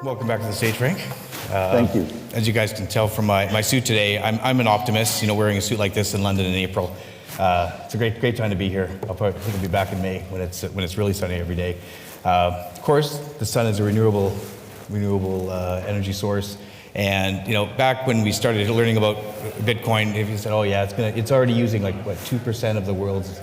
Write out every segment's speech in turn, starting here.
Welcome back to the stage, Frank. Thank you. As you guys can tell from my suit today, I'm an optimist. You know, wearing a suit like this in London in April. It's a great time to be here. I think I'll be back in May when it's really sunny every day. Of course, the sun is a renewable energy source. And you know, back when we started learning about Bitcoin, if you said, "Oh yeah, it's already using like what 2% of the world's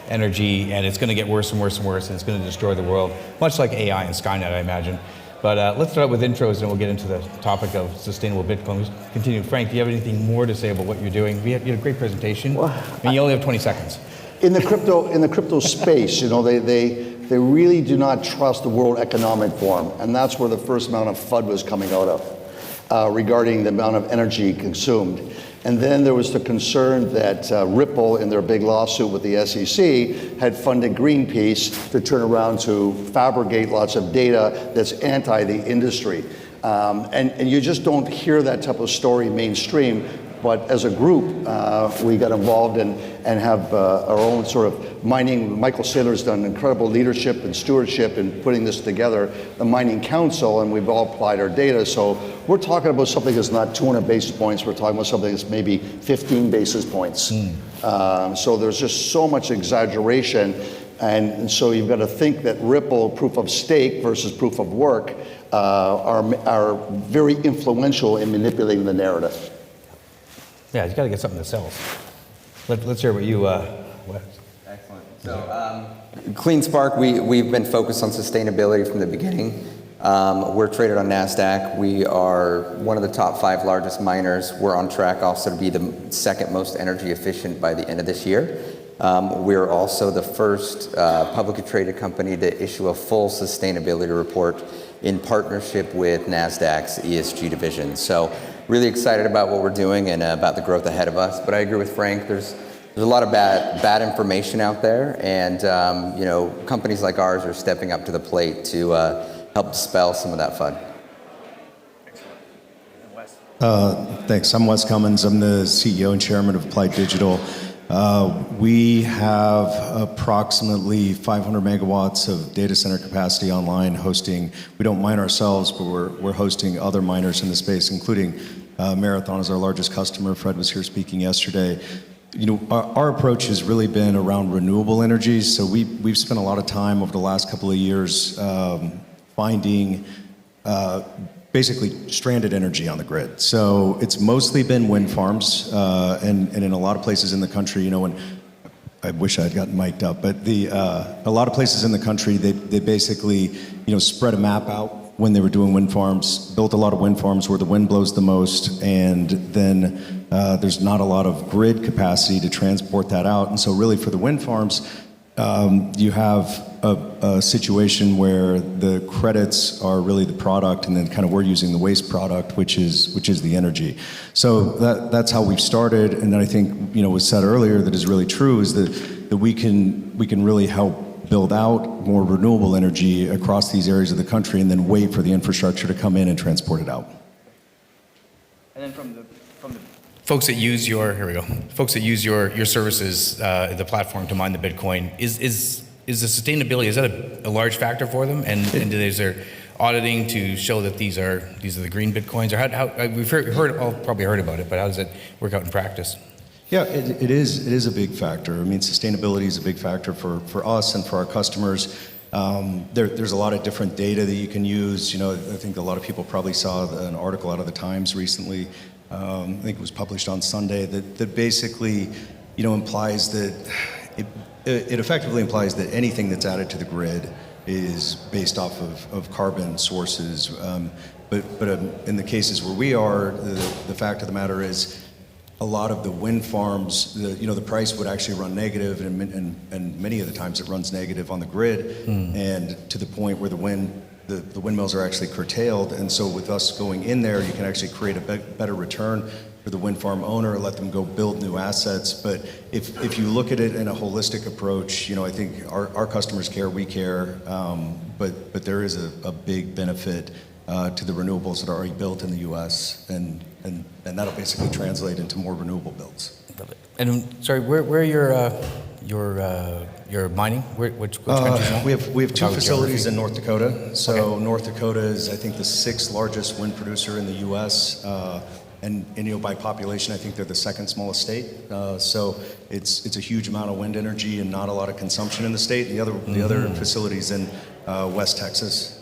energy, and it's going to get worse and worse and worse, and it's going to destroy the world," much like AI and Skynet, I imagine. But let's start with intros, and we'll get into the topic of sustainable Bitcoin. We continue. Frank, do you have anything more to say about what you're doing? You had a great presentation. Well, I mean, you only have 20 seconds. In the crypto space, you know, they really do not trust the World Economic Forum, and that's where the first amount of FUD was coming out of regarding the amount of energy consumed. And then there was the concern that Ripple, in their big lawsuit with the SEC, had funded Greenpeace to turn around to fabricate lots of data that's anti the industry. And you just don't hear that type of story mainstream. But as a group, we got involved and have our own sort of mining. Michael Saylor's done incredible leadership and stewardship in putting this together, the Mining Council, and we've all applied our data. So we're talking about something that's not 200 basis points. We're talking about something that's maybe 15 basis points. So there's just so much exaggeration. And so you've got to think that Ripple, proof of stake versus proof of work, are very influential in manipulating the narrative. Yeah, you got to get something that sells. Let's hear what you, Wes. Excellent. So, CleanSpark, we've been focused on sustainability from the beginning. We're traded on NASDAQ. We are one of the top 5 largest miners. We're on track also to be the second most energy efficient by the end of this year. We're also the first publicly traded company to issue a full sustainability report in partnership with NASDAQ's ESG division. So really excited about what we're doing and about the growth ahead of us. But I agree with Frank, there's a lot of bad information out there, and you know, companies like ours are stepping up to the plate to help dispel some of that FUD. Thanks. I'm Wes Cummins. I'm the CEO and chairman of Applied Digital. We have approximately 500 megawatts of data center capacity online hosting. We don't mine ourselves, but we're hosting other miners in the space, including Marathon is our largest customer. Fred was here speaking yesterday. You know, our approach has really been around renewable energies. So we've spent a lot of time over the last couple of years finding basically stranded energy on the grid. So it's mostly been wind farms, and in a lot of places in the country, you know, when I wish I'd gotten mic'd up, but a lot of places in the country, they basically, you know, spread a map out when they were doing wind farms, built a lot of wind farms where the wind blows the most, and then there's not a lot of grid capacity to transport that out. And so really for the wind farms, you have a situation where the credits are really the product, and then kind of we're using the waste product, which is the energy. So that's how we've started, and then I think, you know, was said earlier that is really true, is that we can really help build out more renewable energy across these areas of the country, and then wait for the infrastructure to come in and transport it out. And then from the folks that use your services, the platform to mine the Bitcoin, is the sustainability, is that a large factor for them? And is there auditing to show that these are the green Bitcoins? Or how we've probably heard about it, but how does it work out in practice? Yeah, it is a big factor. I mean, sustainability is a big factor for us and for our customers. There's a lot of different data that you can use. You know, I think a lot of people probably saw an article out of the Times recently. I think it was published on Sunday that basically, you know, implies that it effectively implies that anything that's added to the grid is based off of carbon sources. But in the cases where we are, the fact of the matter is, a lot of the wind farms, the price would actually run negative, and many of the times it runs negative on the grid, and to the point where the windmills are actually curtailed. And so with us going in there, you can actually create a better return for the wind farm owner, let them go build new assets. But if you look at it in a holistic approach, you know, I think our customers care, we care, but there is a big benefit to the renewables that are already built in the U.S., and that'll basically translate into more renewable builds. And sorry, where are your mining? Which countries? We have two About facilities geography? in North Dakota. So Okay. North Dakota is, I think, the 6th largest wind producer in the U.S. And by population, I think they're the 2nd smallest state. So it's a huge amount of wind energy and not a lot of consumption in the state. The other facilities in West Texas.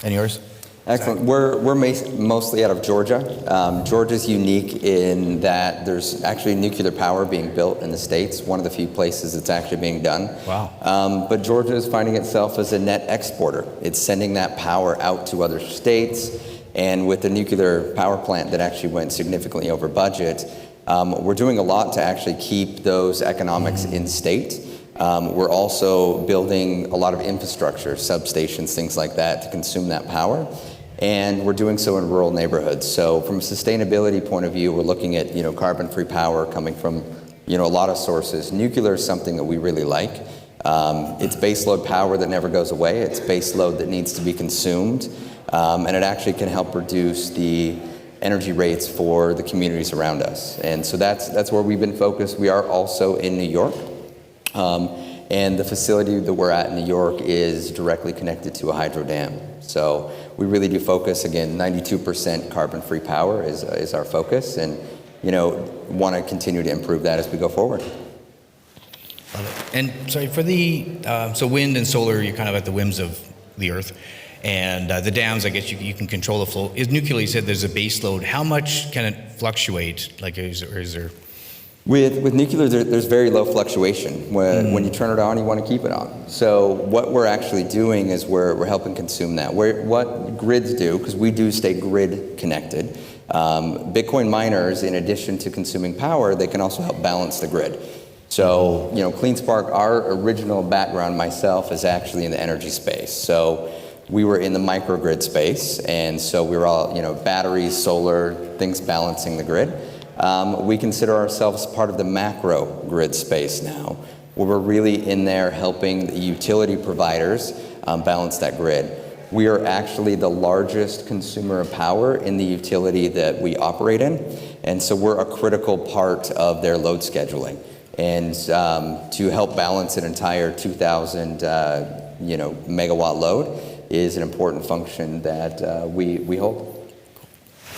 And yours? Excellent. We're mostly out of Georgia. Georgia's unique in that there's actually nuclear power being built in the States, one of the few places it's actually being done. Wow. But Georgia is finding itself as a net exporter. It's sending that power out to other states, and with the nuclear power plant that actually went significantly over budget, we're doing a lot to actually keep those economics in state. We're also building a lot of infrastructure, substations, things like that, to consume that power. And we're doing so in rural neighborhoods. So from a sustainability point of view, we're looking at, carbon-free power coming from, a lot of sources. Nuclear is something that we really like. It's baseload power that never goes away. It's baseload that needs to be consumed. And it actually can help reduce the energy rates for the communities around us. And so that's where we've been focused. We are also in New York. And the facility that we're at in New York is directly connected to a hydro dam. So we really do focus, again, 92% carbon-free power is our focus, and want to continue to improve that as we go forward. Love it. And sorry, for so wind and solar, you're kind of at the whims of the earth. And the dams, I guess you can control the flow. Is nuclear, you said there's a base load. How much can it fluctuate? Like, is there? With nuclear, there's very low fluctuation. When you turn it on, you want to keep it on. So what we're actually doing is we're helping consume that. What grids do, because we do stay grid connected, Bitcoin miners, in addition to consuming power, they can also help balance the grid. So, CleanSpark, our original background, myself, is actually in the energy space. So we were in the microgrid space, and so we were all, batteries, solar, things balancing the grid. We consider ourselves part of the macro grid space now, where we're really in there helping the utility providers balance that grid. We are actually the largest consumer of power in the utility that we operate in, and so we're a critical part of their load scheduling. And to help balance an entire 2,000 megawatt load is an important function that we hold.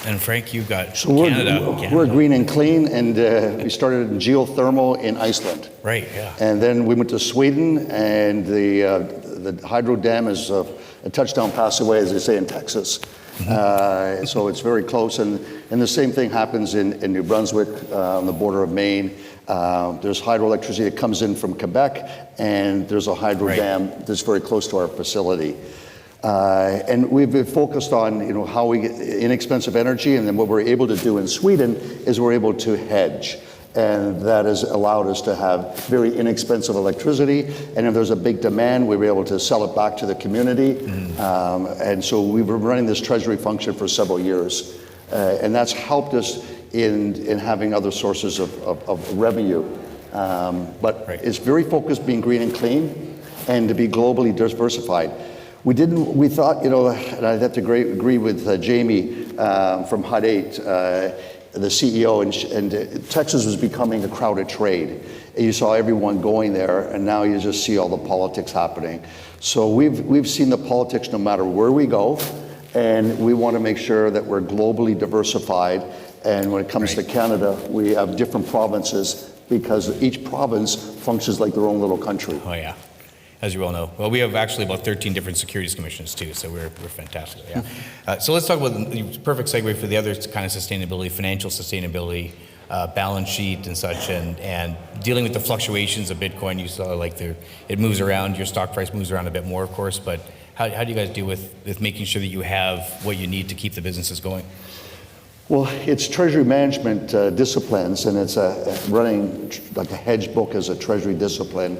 And Frank, you've got So Canada. we're green and clean, and we started in geothermal in Iceland. Right, yeah. And then we went to Sweden, and the hydro dam is a touchdown pass away, as they say in Texas. So it's very close, and the same thing happens in New Brunswick, on the border of Maine. There's hydroelectricity that comes in from Quebec, and there's a hydro dam that's very close to our facility. And we've been focused on, how we get inexpensive energy, and then what we're able to do in Sweden is we're able to hedge. And that has allowed us to have very inexpensive electricity. And if there's a big demand, we were able to sell it back to the community. And so we've been running this treasury function for several years. And that's helped us in having other sources of revenue. But it's very focused being green and clean and to be globally diversified. We thought, and I have to agree with Jamie from HUD-8, the CEO, and Texas was becoming a crowded trade. And you saw everyone going there, and now you just see all the politics happening. So we've seen the politics no matter where we go, and we want to make sure that we're globally diversified. And when it comes to Canada, we have different provinces because each province functions like their own little country. Oh, yeah. As you well know. Well, we have actually about 13 different securities commissions too, so we're fantastic. Yeah. So let's talk about the perfect segue for the other kind of sustainability, financial sustainability, balance sheet and such, and dealing with the fluctuations of Bitcoin. You saw it moves around. Your stock price moves around a bit more, of course. But how do you guys deal with making sure that you have what you need to keep the businesses going? Well, it's treasury management disciplines, and it's running like a hedge book as a treasury discipline.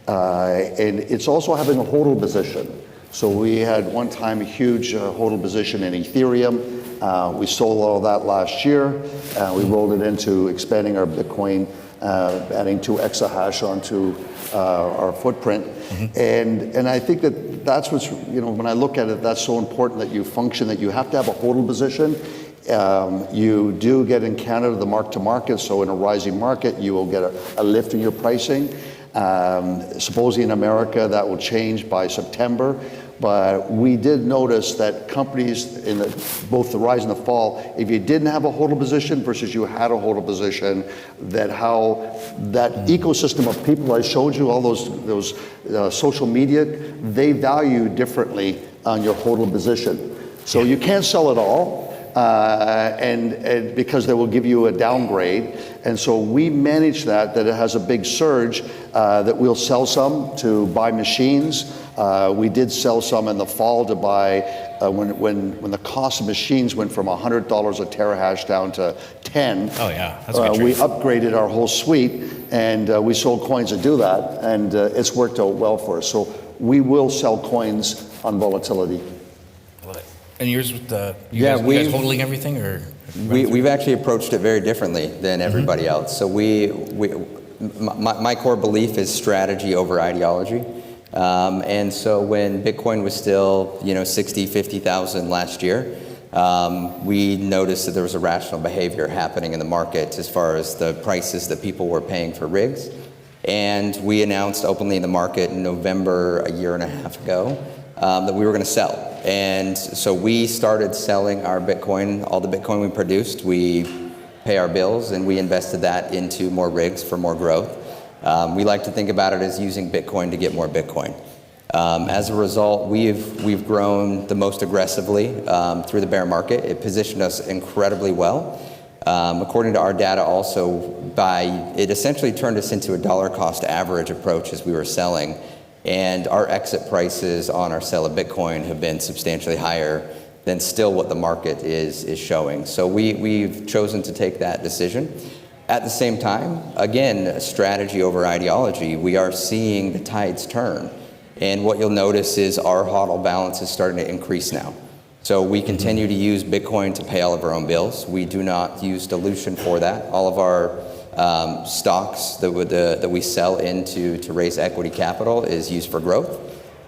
And it's also having a hodl position. So we had one time a huge hodl position in Ethereum. We sold all that last year. We rolled it into expanding our Bitcoin, adding 2 exahash onto our footprint. And I think that's what's, when I look at it, that's so important that you function, that you have to have a hodl position You do get in Canada the mark-to-market, so in a rising market, you will get a lift in your pricing. Supposedly in America, that will change by September. But we did notice that companies in both the rise and the fall, if you didn't have a hodl position versus you had a hodl position, that how that ecosystem of people I showed you, all those social media, they value differently on your hodl position. So you can't sell it all. And because they will give you a downgrade. And so we manage that it has a big surge, that we'll sell some to buy machines. We did sell some in the fall to buy, when the cost of machines went from $100 a terahash down to 10. Oh yeah, that's a good We trade. upgraded our whole suite, and we sold coins to do that, and it's worked out well for us. So we will sell coins on volatility. Love it. And yours with the, you Yeah, guys holding everything, or? We've actually approached it very differently than everybody else. So my core belief is strategy over ideology. And so when Bitcoin was still, 60, 50,000 last year, we noticed that there was irrational behavior happening in the market as far as the prices that people were paying for rigs. And we announced openly in the market in November, a year and a half ago, that we were going to sell. And so we started selling our Bitcoin, all the Bitcoin we produced, we pay our bills, and we invested that into more rigs for more growth. We like to think about it as using Bitcoin to get more Bitcoin. As a result, we've grown the most aggressively through the bear market. It positioned us incredibly well. According to our data also, it essentially turned us into a dollar cost average approach as we were selling. And our exit prices on our sale of Bitcoin have been substantially higher than still what the market is showing. So we've chosen to take that decision. At the same time, again, strategy over ideology, we are seeing the tides turn. And what you'll notice is our HODL balance is starting to increase now. So we continue to use Bitcoin to pay all of our own bills. We do not use dilution for that. All of our stocks that we sell into to raise equity capital is used for growth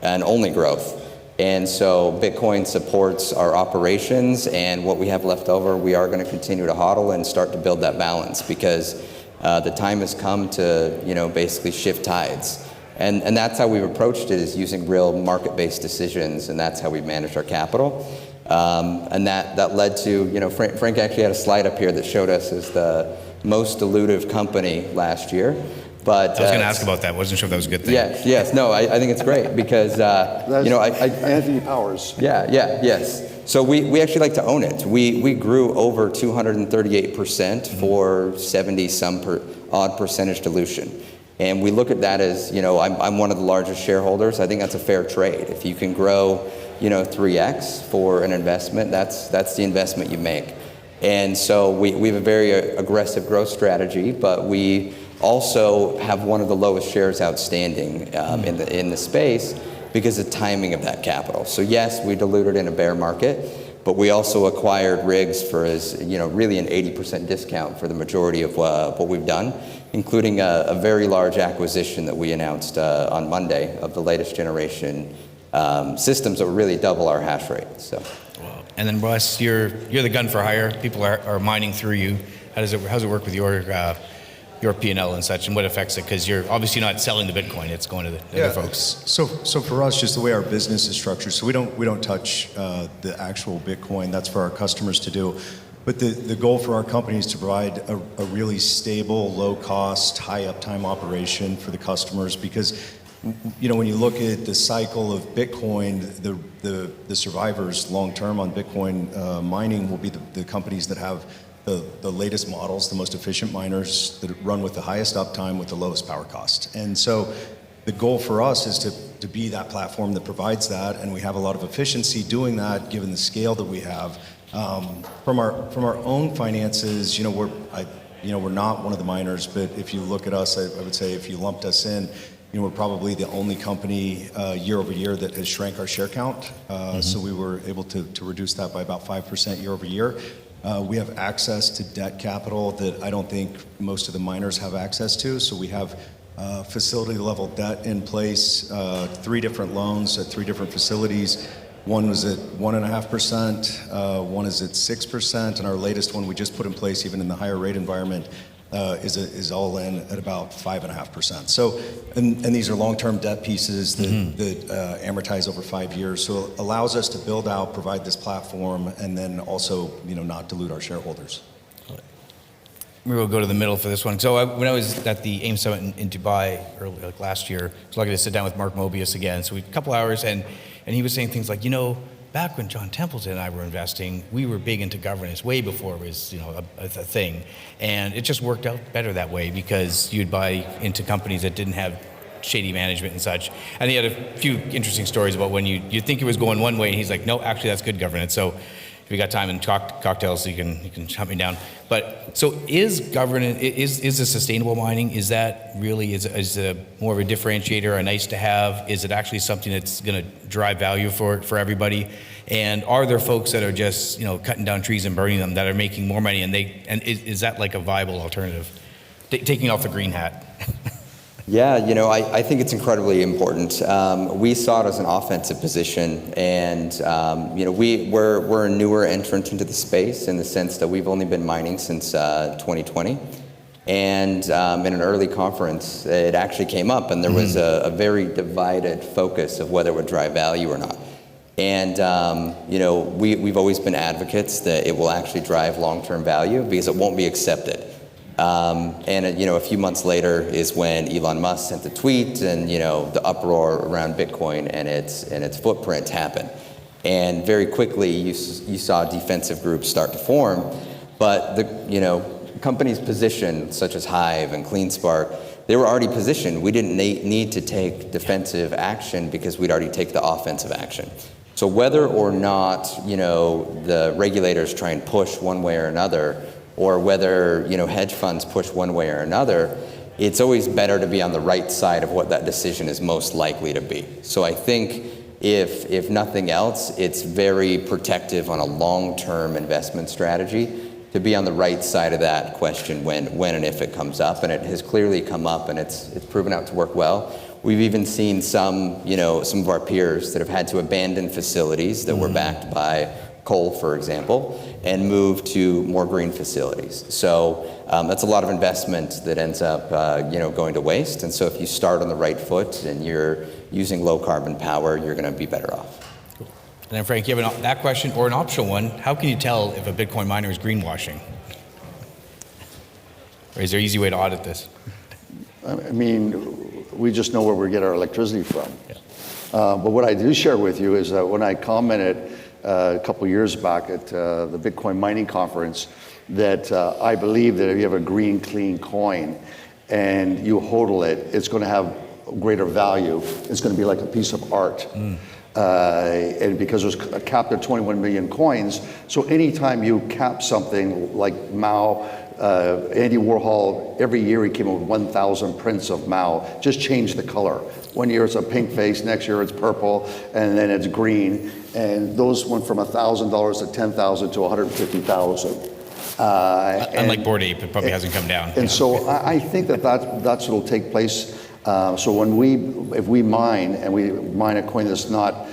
and only growth. And so Bitcoin supports our operations, and what we have left over, we are going to continue to hodl and start to build that balance, because the time has come to, basically shift tides. And that's how we've approached it, is using real market-based decisions, and that's how we've managed our capital. And that led to, Frank actually had a slide up here that showed us as the most dilutive company last year. But I was going to ask about that. Wasn't sure if that was a good thing. Yes. No, I think it's great because, Anthony Powers. Yes. So we actually like to own it. We grew over 238% for 70-some-odd percentage dilution. And we look at that as, I'm one of the largest shareholders. I think that's a fair trade. If you can grow, 3x for an investment, that's the investment you make. And so we have a very aggressive growth strategy, but we also have one of the lowest shares outstanding in the space because of timing of that capital. So yes, we diluted in a bear market, but we also acquired rigs for really an 80% discount for the majority of what we've done, including a very large acquisition that we announced on Monday of the latest generation systems that will really double our hash rate. So. And then Russ, you're the gun for hire. People are mining through you. How's it work with your P&L and such, and what affects it? Because you're obviously not selling the Bitcoin; it's going to the other folks. So for us, just the way our business is structured, so we don't touch the actual Bitcoin. That's for our customers to do. But the goal for our company is to provide a really stable, low cost, high uptime operation for the customers, because when you look at the cycle of Bitcoin, the survivors long term on Bitcoin mining will be the companies that have the latest models, the most efficient miners that run with the highest uptime with the lowest power cost. And so the goal for us is to be that platform that provides that, and we have a lot of efficiency doing that given the scale that we have. From our own finances, we're not one of the miners, but if you look at us, I would say if you lumped us in, we're probably the only company year over year that has shrank our share count. So we were able to reduce that by about 5% year over year. We have access to debt capital that I don't think most of the miners have access to. So we have facility level debt in place, 3 different loans at 3 different facilities. One was at 1.5%, one is at 6%, and our latest one we just put in place, even in the higher rate environment, is all in at about 5.5%. So, and these are long-term debt pieces that amortize over 5 years. So it allows us to build out, provide this platform, and then also, not dilute our shareholders. Maybe we'll go to the middle for this one. So when I was at the AIM Summit in Dubai early, like last year, I was lucky to sit down with Mark Mobius again. So we had a couple hours, and he was saying things like, back when John Templeton and I were investing, we were big into governance way before it was, a thing. And it just worked out better that way because you'd buy into companies that didn't have shady management and such. And he had a few interesting stories about when you think it was going one way, and he's like, no, actually that's good governance. So if we got time and cocktails, so you can hunt me down. But so is governance, is the sustainable mining, is that really, is it more of a differentiator, a nice to have? Is it actually something that's going to drive value for everybody? And are there folks that are just, cutting down trees and burning them that are making more money, and is that like a viable alternative? Taking off the green hat. Yeah, I think it's incredibly important. We saw it as an offensive position, and we're a newer entrant into the space in the sense that we've only been mining since 2020. And in an early conference, it actually came up, and there was a very divided focus of whether it would drive value or not. And we've always been advocates that it will actually drive long-term value because it won't be accepted. A few months later is when Elon Musk sent the tweet, and the uproar around Bitcoin and its footprint happened. And very quickly you saw defensive groups start to form, but the company's position, such as HIVE and CleanSpark, they were already positioned. We didn't need to take defensive action because we'd already take the offensive action. So whether or not the regulators try and push one way or another, or whether hedge funds push one way or another, it's always better to be on the right side of what that decision is most likely to be. So I think if nothing else, it's very protective on a long-term investment strategy to be on the right side of that question when and if it comes up, and it has clearly come up, and it's proven out to work well. We've even seen some of our peers that have had to abandon facilities that were backed by coal, for example, and move to more green facilities. So that's a lot of investment that ends up going to waste. And so if you start on the right foot and you're using low carbon power, you're going to be better off. Cool. And then Frank, you have that question or an optional one. How can you tell if a Bitcoin miner is greenwashing? Or is there an easy way to audit this? I mean, we just know where we get our electricity from. Yeah. But what I do share with you is that when I commented a couple years back at the Bitcoin mining conference that I believe that if you have a green, clean coin and you hodl it, it's going to have greater value. It's going to be like a piece of art. And because there's a cap at 21 million coins, so anytime you cap something like Mao, Andy Warhol, every year he came up with 1,000 prints of Mao, just change the color. One year it's a pink face, next year it's purple, and then it's green. And those went from $1,000 to 10,000 to 150,000. Unlike Bored Ape, it probably hasn't come down. And so I think that's what will take place. So if we mine, and we mine a coin that's not,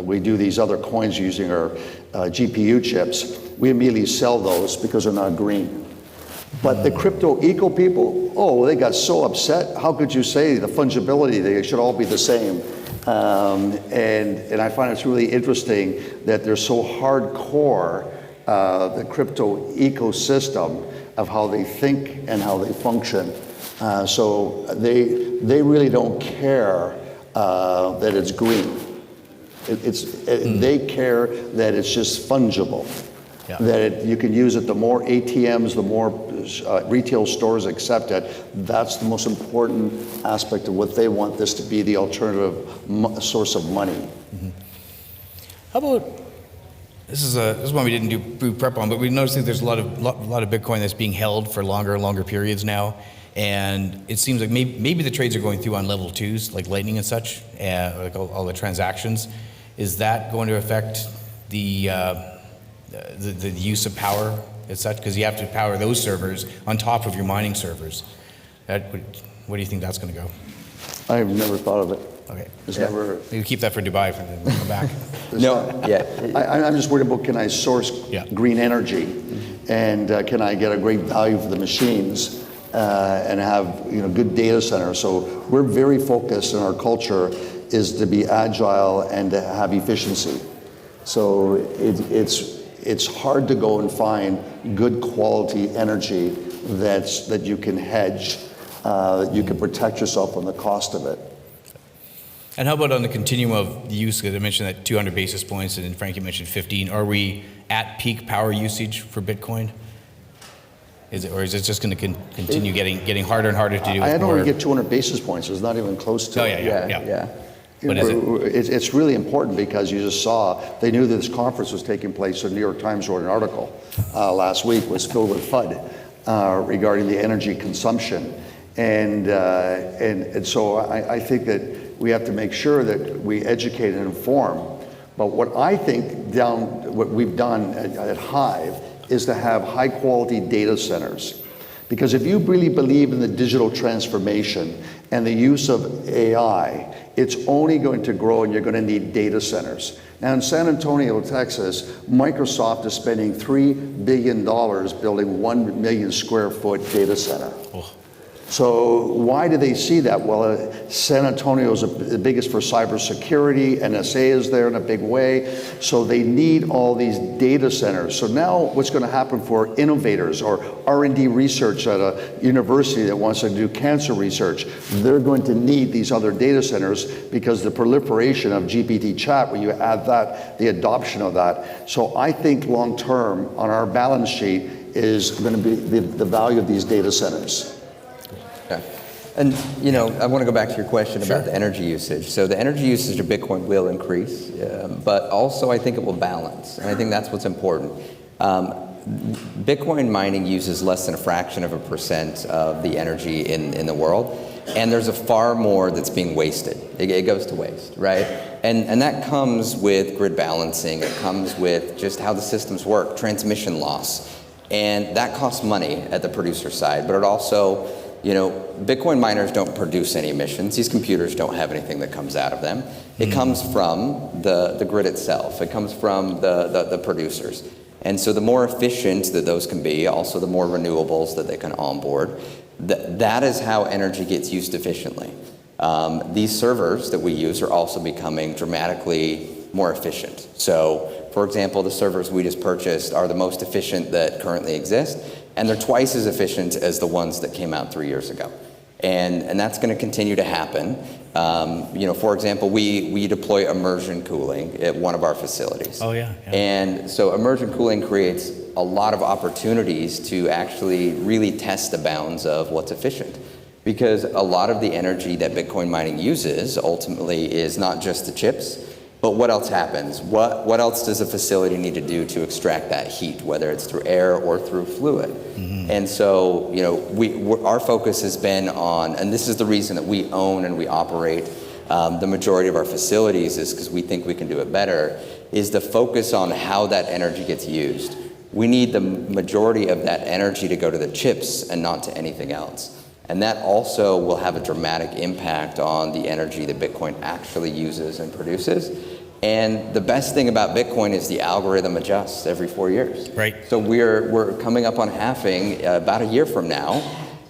we do these other coins using our GPU chips, we immediately sell those because they're not green. But the crypto eco people, they got so upset. How could you say the fungibility, they should all be the same? And I find it's really interesting that they're so hardcore, the crypto ecosystem of how they think and how they function. So they really don't care that it's green. They care that it's just fungible. Yeah. That you can use it, the more ATMs, the more retail stores accept it. That's the most important aspect of what they want this to be, the alternative source of money. Mm-hmm. How about, this is one we didn't do prep on, but we noticed that there's a lot of Bitcoin that's being held for longer and longer periods now. And it seems like maybe the trades are going through on level 2s, like Lightning and such, like all the transactions. Is that going to affect the use of power as such? Because you have to power those servers on top of your mining servers. What do you think that's going to go? I've never thought of it. Okay. It's never. Maybe keep that for Dubai for when we come back. No, yeah. I'm just worried about, can I source Yeah. green energy, and can I get a great value for the machines, and have good data centers. So we're very focused, in our culture is to be agile and to have efficiency. So it's hard to go and find good quality energy that you can hedge, that you can protect yourself from the cost of it. And how about on the continuum of use? Because I mentioned that 200 basis points, and then Frank, you mentioned 15. Are we at peak power usage for Bitcoin? Or is it just going to continue getting harder and harder to do? I with don't more? get 200 basis points. It's not even close to Oh, it. yeah. But is it? It's really important, because you just saw, they knew that this conference was taking place. The New York Times wrote an article last week, was filled with FUD regarding the energy consumption. And so I think that we have to make sure that we educate and inform. But what I think what we've done at HIVE is to have high quality data centers. Because if you really believe in the digital transformation and the use of AI, it's only going to grow, and you're going to need data centers. Now in San Antonio, Texas, Microsoft is spending $3 billion building 1 million square foot data center. Oh. So why do they see that? Well, San Antonio is the biggest for cybersecurity. NSA is there in a big way. So they need all these data centers. So now what's going to happen for innovators or R&D research at a university that wants to do cancer research? They're going to need these other data centers, because the proliferation of GPT chat, when you add that, the adoption of that. So I think long term on our balance sheet is going to be the value of these data centers. Okay. And I want to go back to your question about the energy usage. So the energy usage of Bitcoin will increase, but also I think it will balance, and I think that's what's important. Bitcoin mining uses less than a fraction of a % of the energy in the world, and there's a far more that's being wasted. It goes to waste, right? And that comes with grid balancing. It comes with just how the systems work, transmission loss, and that costs money at the producer side, but it also, Bitcoin miners don't produce any emissions. These computers don't have anything that comes out of them. It comes from the grid itself. It comes from the producers. And so the more efficient that those can be, also the more renewables that they can onboard, that is how energy gets used efficiently. These servers that we use are also becoming dramatically more efficient. So, for example, the servers we just purchased are the most efficient that currently exist, and they're twice as efficient as the ones that came out 3 years ago. And that's going to continue to happen. For example, we deploy immersion cooling at one of our facilities. Oh, yeah. And so immersion cooling creates a lot of opportunities to actually really test the bounds of what's efficient. Because a lot of the energy that Bitcoin mining uses ultimately is not just the chips, but what else happens? What else does a facility need to do to extract that heat, whether it's through air or through fluid? Mm-hmm. And so, our focus has been on, and this is the reason that we own and we operate the majority of our facilities, is because we think we can do it better, is the focus on how that energy gets used. We need the majority of that energy to go to the chips and not to anything else. And that also will have a dramatic impact on the energy that Bitcoin actually uses and produces. And the best thing about Bitcoin is the algorithm adjusts every 4 years. Right. So we're coming up on halving about a year from now,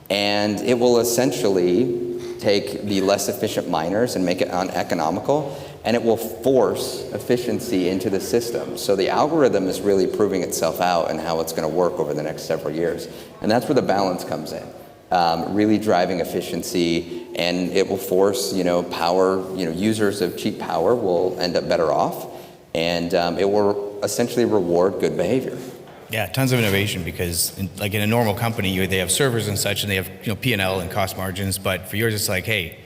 and it will essentially take the less efficient miners and make it uneconomical, and it will force efficiency into the system. So the algorithm is really proving itself out and how it's going to work over the next several years. And that's where the balance comes in. Really driving efficiency, and it will force, power, users of cheap power will end up better off, and it will essentially reward good behavior. Yeah, tons of innovation, because in a normal company, they have servers and such, and they have P&L and cost margins. But for yours, it's like, hey,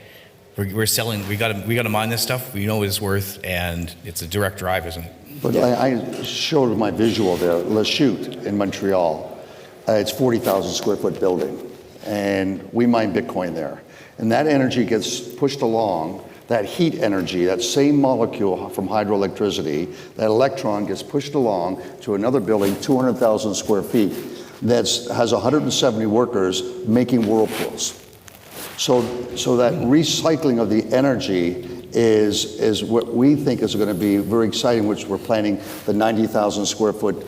we're selling. We got to mine this stuff. We know what it's worth, and it's a direct drive, isn't it? But I showed my visual there, La Chute in Montreal. It's 40,000 square foot building. And we mine Bitcoin there. And that energy gets pushed along, that heat energy, that same molecule from hydroelectricity, that electron gets pushed along to another building, 200,000 square feet, that has 170 workers making whirlpools. So that recycling of the energy is what we think is going to be very exciting, which we're planning the 90,000 square foot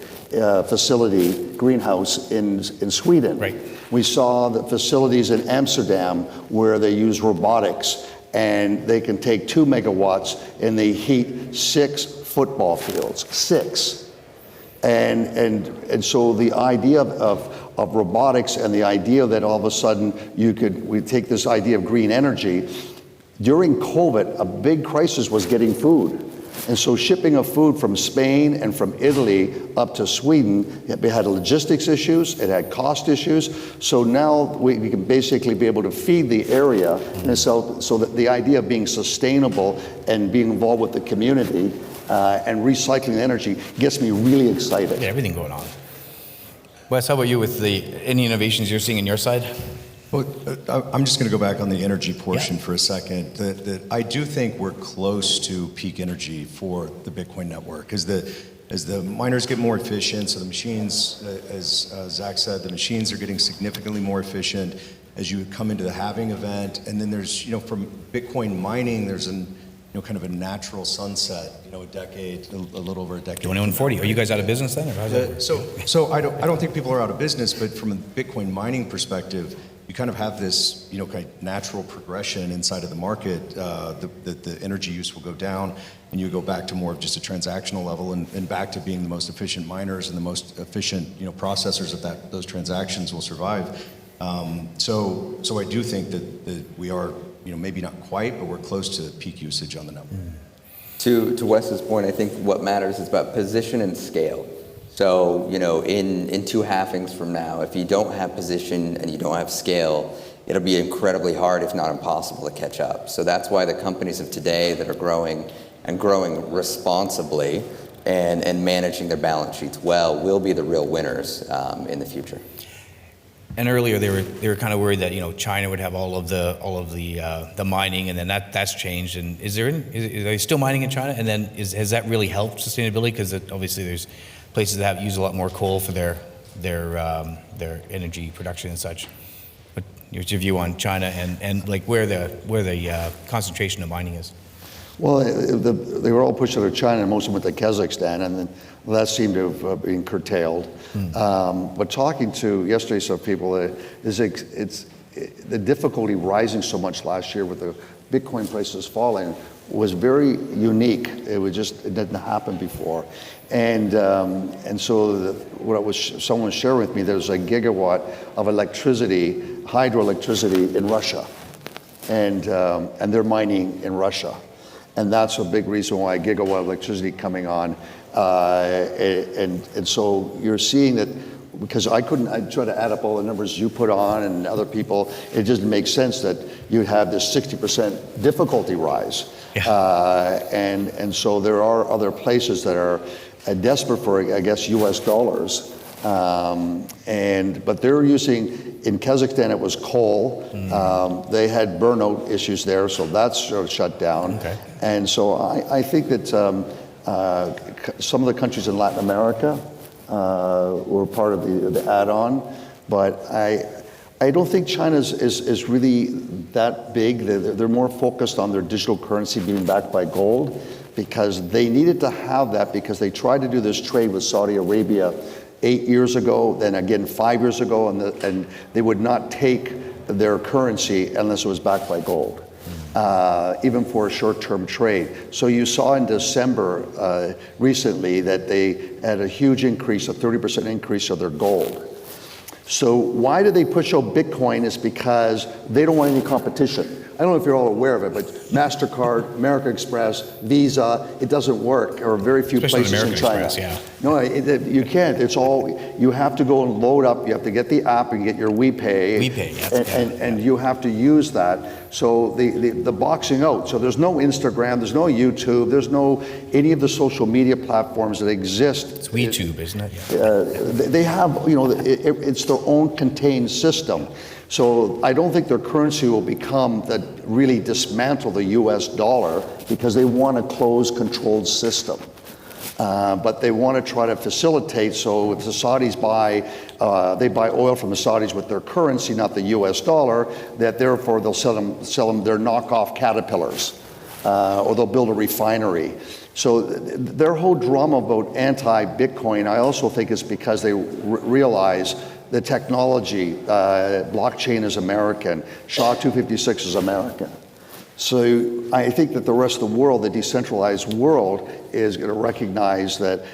facility, greenhouse in Sweden. Right. We saw the facilities in Amsterdam where they use robotics, and they can take 2 megawatts and they heat 6 football fields, 6. And so the idea of robotics and the idea that all of a sudden we take this idea of green energy. During COVID, a big crisis was getting food. And so shipping of food from Spain and from Italy up to Sweden, it had logistics issues, it had cost issues. So now we can basically be able to feed the area. And so that the idea of being sustainable and being involved with the community and recycling energy gets me really excited. Yeah, everything going on. Wes, how about you with any innovations you're seeing on your side? Well, I'm just going to go back on the energy portion for a second. That I do think we're close to peak energy for the Bitcoin network. As the miners get more efficient, so the machines, as Zach said, the machines are getting significantly more efficient as you come into the halving event. And then there's, from Bitcoin mining, there's kind of a natural sunset, a decade, a little over a decade. 2140. Are you guys out of business then? Or how's that work? So I don't think people are out of business, but from a Bitcoin mining perspective, you kind of have this, kind of natural progression inside of the market. The energy use will go down, and you go back to more of just a transactional level, and back to being the most efficient miners and the most efficient, processors of those transactions will survive. So I do think that we are, maybe not quite, but we're close to peak usage on the network. To Wes's point, I think what matters is about position and scale. So, in 2 halvings from now, if you don't have position and you don't have scale, it'll be incredibly hard, if not impossible, to catch up. So that's why the companies of today that are growing and growing responsibly and managing their balance sheets well will be the real winners in the future. And earlier they were kind of worried that China would have all of the mining, and then that's changed. And are they still mining in China? And then has that really helped sustainability? Because obviously there's places that use a lot more coal for their energy production and such. What's your view on China and like where the concentration of mining is? Well, they were all pushed out of China, and most of them went to Kazakhstan, and then that seemed to have been curtailed. But talking to yesterday some people, it's the difficulty rising so much last year with the Bitcoin prices falling was very unique. It didn't happen before, and so someone was sharing with me there's a gigawatt of electricity, hydroelectricity in Russia, and they're mining in Russia. And that's a big reason why a gigawatt of electricity coming on. And so you're seeing that, because I try to add up all the numbers you put on and other people, it just makes sense that you have this 60% difficulty rise. Yeah. And so there are other places that are desperate for, I guess, US dollars. But they're using, in Kazakhstan it was coal. They had burnout issues there, so that's sort of shut down. Okay. And so I think that some of the countries in Latin America were part of the add-on, but I don't think China is really that big. They're more focused on their digital currency being backed by gold, because they needed to have that, because they tried to do this trade with Saudi Arabia 8 years ago, then again 5 years ago, and they would not take their currency unless it was backed by gold, even for a short-term trade. So you saw in December recently that they had a huge increase, a 30% increase of their gold. So why do they push out Bitcoin? Is because they don't want any competition. I don't know if you're all aware of it, but MasterCard, American Express, Visa, it doesn't work, or very few Especially places in China. Express, yeah. No, you can't. It's all, you have to go and load up, you have to get the app and get your WePay. WePay, yes. And you have to use that. So the boxing out, so there's no Instagram, there's no YouTube, there's no any of the social media platforms that exist. It's WeTube, isn't it? Yeah. They have, it's their own contained system. So I don't think their currency will become that really dismantle the US dollar, because they want a closed, controlled system. But they want to try to facilitate, so if the Saudis they buy oil from the Saudis with their currency, not the US dollar, that therefore they'll sell them their knockoff Caterpillars, or they'll build a refinery. So their whole drama about anti-Bitcoin, I also think is because they realize the technology, blockchain is American, SHA-256 is American. So I think that the rest of the world, the decentralized world, is going to recognize that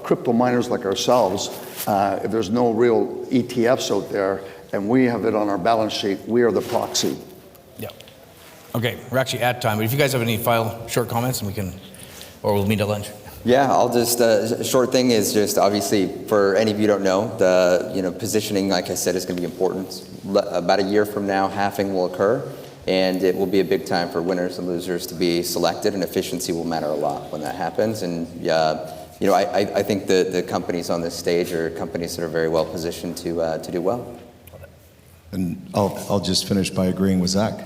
crypto miners like ourselves, if there's no real ETFs out there, and we have it on our balance sheet, we are the proxy. Yeah. Okay, we're actually at time, but if you guys have any final short comments, and we can, or we'll meet at lunch. Yeah, I'll just, a short thing is just obviously, for any of you who don't know, the positioning, like I said, is going to be important. About a year from now, halving will occur. And it will be a big time for winners and losers to be selected, and efficiency will matter a lot when that happens. And I think the companies on this stage are companies that are very well positioned to do well. And I'll just finish by agreeing with Zach.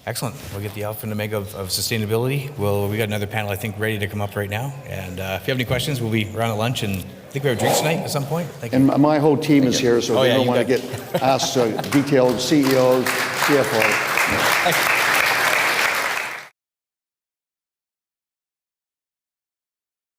Excellent. We'll get the alpha and omega of sustainability. We got another panel, I think, ready to come up right now. And if you have any questions, we'll be around at lunch, and I think we have drinks tonight at some point. Thank you. And my whole team is here, so they don't want to get asked detailed CEOs, CFOs.